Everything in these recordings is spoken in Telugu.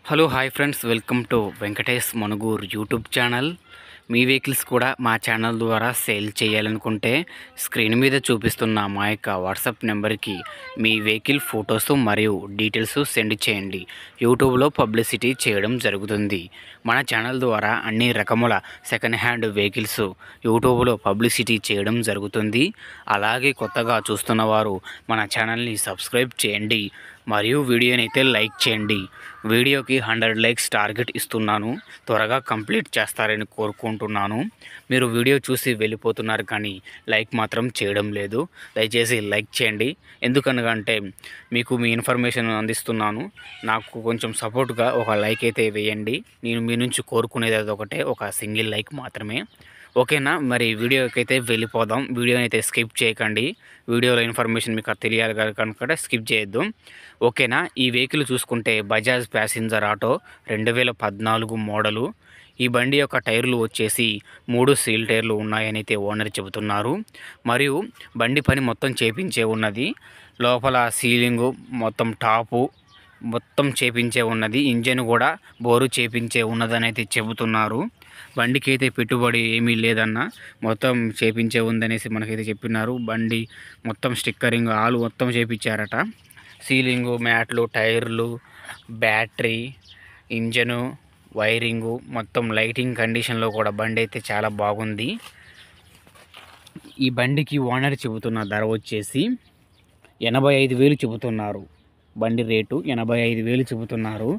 Hello hi friends, welcome to Venkatesh Manugur YouTube channel. Me vehicles కూడా మా ఛానల్ ద్వారా సేల్ చేయాలనుకుంటే స్క్రీన్ మీద చూపిస్తున్న మా యొక్క వాట్సాప్ నెంబర్కి మీ వెహికల్ ఫొటోస్ మరియు డీటెయిల్స్ సెండ్ చేయండి. యూట్యూబ్లో పబ్లిసిటీ చేయడం జరుగుతుంది. మన ఛానల్ ద్వారా అన్ని రకముల సెకండ్ హ్యాండ్ వెహికల్స్ యూట్యూబ్లో పబ్లిసిటీ చేయడం జరుగుతుంది. అలాగే కొత్తగా చూస్తున్న వారు మన ఛానల్ని సబ్స్క్రైబ్ చేయండి మరియు వీడియోని అయితే లైక్ చేయండి. వీడియోకి 100 లైక్స్ టార్గెట్ ఇస్తున్నాను. త్వరగా కంప్లీట్ చేస్తారని కోరుకుంటున్నాను. మీరు వీడియో చూసి వెళ్ళిపోతున్నారు కానీ లైక్ మాత్రం చేయడం లేదు. దయచేసి లైక్ చేయండి. ఎందుకనగా మీకు మీ ఇన్ఫర్మేషన్ అందిస్తున్నాను. నాకు కొంచెం సపోర్ట్గా ఒక లైక్ అయితే వేయండి. నేను మీ నుంచి కోరుకునేది అదొకటే, ఒక సింగిల్ లైక్ మాత్రమే. ఓకేనా? మరి వీడియోకి అయితే వెళ్ళిపోదాం. వీడియోని అయితే స్కిప్ చేయకండి. వీడియోలో ఇన్ఫర్మేషన్ మీకు తెలియాలి కనుక స్కిప్ చేయొద్దు. ఓకేనా? ఈ వెహికల్ చూసుకుంటే బజాజ్ ప్యాసింజర్ ఆటో 2014 మోడలు. ఈ బండి యొక్క టైర్లు వచ్చేసి 3 సీల్ టైర్లు ఉన్నాయని అయితే ఓనర్ చెబుతున్నారు. మరియు బండి పని మొత్తం చేపించే ఉన్నది. లోపల సీలింగు మొత్తం టాపు మొత్తం చేపించే ఉన్నది. ఇంజన్ కూడా బోరు చేపించే ఉన్నదని అయితే చెబుతున్నారు. బండికి అయితే పెట్టుబడి ఏమీ లేదన్న, మొత్తం చేపించే ఉందనేసి మనకైతే చెప్పినారు. బండి మొత్తం స్టిక్కరింగ్ ఆలు మొత్తం చేపించారట. సీలింగు, మ్యాట్లు, టైర్లు, బ్యాటరీ, ఇంజను, వైరింగు మొత్తం లైటింగ్ కండిషన్లో కూడా బండి అయితే చాలా బాగుంది. ఈ బండికి ఓనర్ చెబుతున్న ధర వచ్చేసి 85,000 చెబుతున్నారు. బండి రేటు 85,000 చెబుతున్నారు.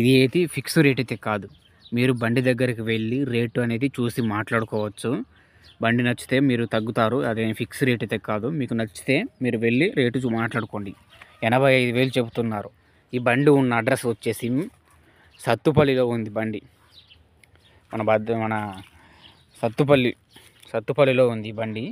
ఇది అయితే ఫిక్స్ రేట్ అయితే కాదు. మీరు బండి దగ్గరికి వెళ్ళి రేటు అనేది చూసి మాట్లాడుకోవచ్చు. బండి నచ్చితే మీరు తగ్గుతారు. అదే ఫిక్స్ రేట్ అయితే కాదు. మీకు నచ్చితే మీరు వెళ్ళి రేటు మాట్లాడుకోండి. 85,000 చెబుతున్నారు. ఈ బండి ఉన్న అడ్రస్ వచ్చేసి సత్తుపల్లిలో ఉంది బండి. మన సత్తుపల్లిలో ఉంది బండి.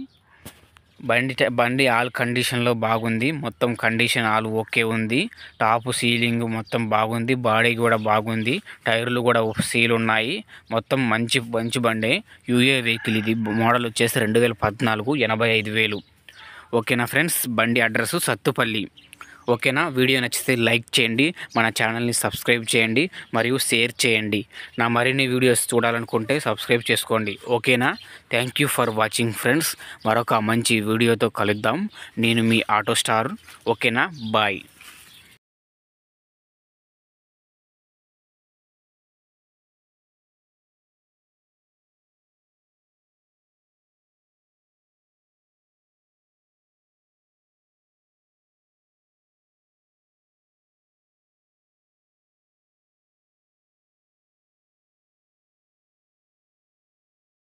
బండి ఆల్ కండిషన్లో బాగుంది. మొత్తం కండిషన్ ఆల్ ఓకే ఉంది. టాపు సీలింగ్ మొత్తం బాగుంది. బాడీ కూడా బాగుంది. టైర్లు కూడా సీల్ ఉన్నాయి. మొత్తం మంచి బండి. UA vehicle. ఇది మోడల్ వచ్చేసి 2014, 85,000. ఓకేనా ఫ్రెండ్స్? బండి అడ్రస్ సత్తుపల్లి. ఓకేనా? వీడియో నచ్చితే లైక్ చేయండి, మన ఛానల్ని సబ్స్క్రైబ్ చేయండి మరియు షేర్ చేయండి. నా మరిన్ని వీడియోస్ చూడాలనుకుంటే సబ్స్క్రైబ్ చేసుకోండి. ఓకేనా? Thank you for watching friends. మరొక మంచి వీడియోతో కలుద్దాం. నేను మీ ఆటో స్టార్. ఓకేనా? బాయ్.